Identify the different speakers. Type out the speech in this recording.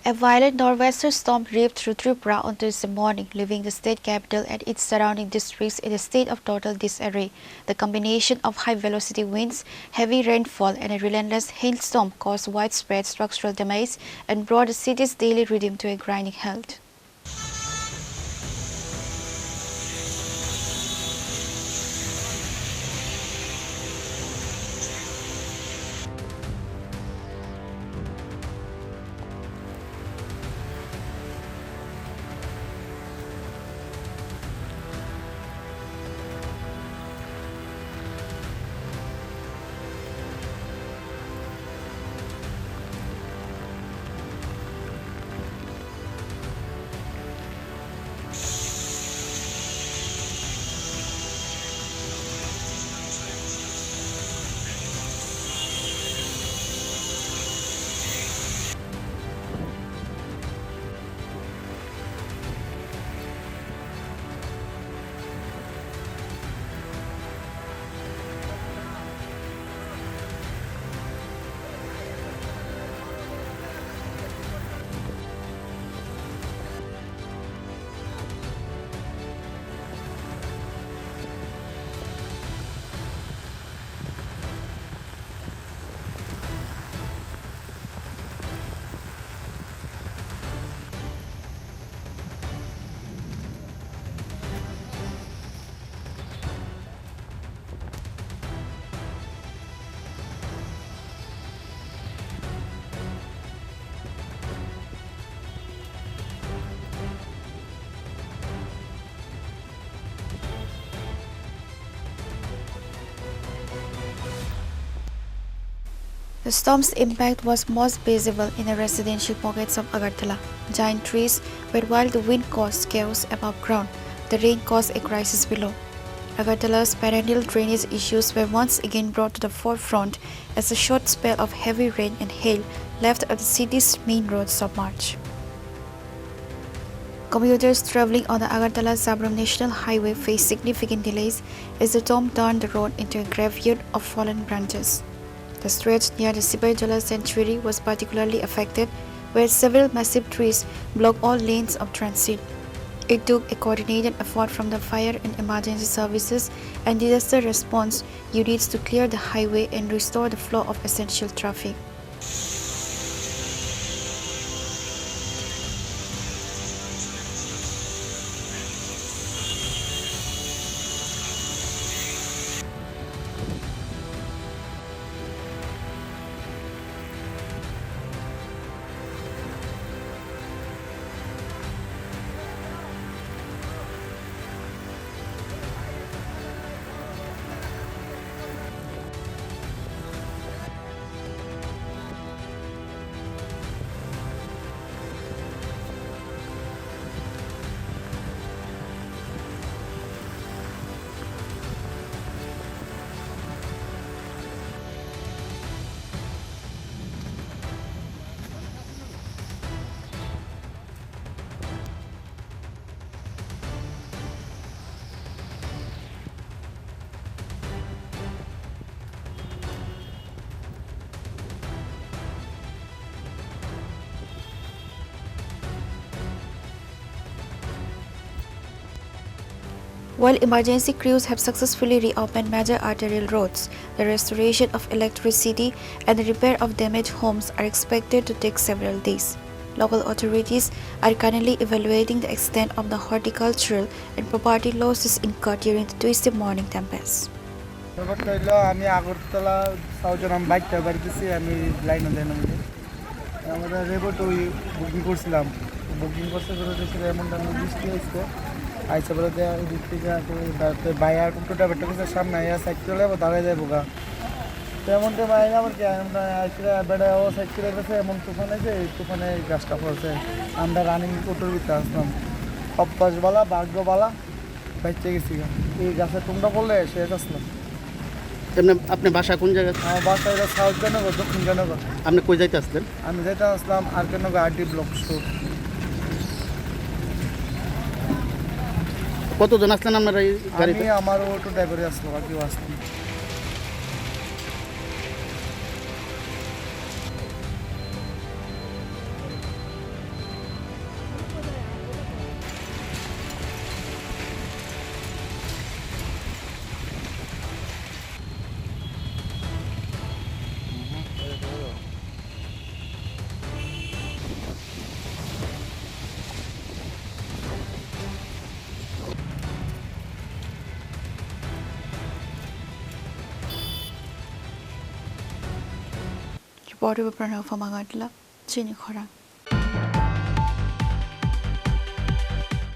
Speaker 1: A violent nor'wester storm ripped through Tripura on Tuesday morning, leaving the state capital and its surrounding districts in a state of total disarray. The combination of high-velocity winds, heavy rainfall, and a relentless hailstorm caused widespread structural damage and brought the city's daily rhythm to a grinding halt. The storm's impact was most visible in the residential pockets of Agatala. Giant trees were while the wind caused chaos above ground, the rain caused a crisis below. Agatala's perennial drainage issues were once again brought to the forefront as a short spell of heavy rain and hail left the city's main roads submerged. Commuters traveling on the Agatala-Sabram National Highway faced significant delays as the storm turned the road into a graveyard of fallen branches. The stretch near the Sibirjala Sanctuary was particularly affected, where several massive trees blocked all lanes of transit. It took a coordinated effort from the fire and emergency services and disaster response units to clear the highway and restore the flow of essential traffic. While emergency crews have successfully reopened major arterial roads, the restoration of electricity and the repair of damaged homes are expected to take several days. Local authorities are currently evaluating the extent of the horticultural and property losses incurred during the Tuesday morning tempest.
Speaker 2: আমি আগরতলা সাউজরাম বাইকটা বাড়িতেছি আমি line দেন আমরা রেবট ওই booking করছিলাম booking করতে করে এমনটা বৃষ্টি হয়েছে আইসা বলে দিক থেকে বাইরে টোটা বেটা কিছু সামনে আইয়া সাইড চলে দাঁড়ায় যাবো গা তেমনটা বাইরে আবার কি আমরা আইসা বেড়া ও সাইড চলে গেছে এমন তুফান আছে এই তুফানে গাছটা পড়ছে আমরা রানিং টোটোর ভিতরে আসলাম অভ্যাসবালা ভাগ্যবালা বাইচে গেছি এই গাছের টুমটা পড়লে শেষ আসলাম।
Speaker 3: আপনি বাসা কোন জায়গায়?
Speaker 2: আমার বাসা এটা সাউথ জয়নগর দক্ষিণ জয়নগর।
Speaker 3: আপনি কই যাইতে আসলেন?
Speaker 2: আমি যাইতে আসলাম আর কেন আরডি ব্লক স্টোর।
Speaker 3: কতজন আসলেন আপনারা এই গাড়িতে?
Speaker 2: আমি আমার অটো ড্রাইভারে আসলো আর কেউ আসলেন।
Speaker 1: Portable Pranav from Agatala, Chini Khorang.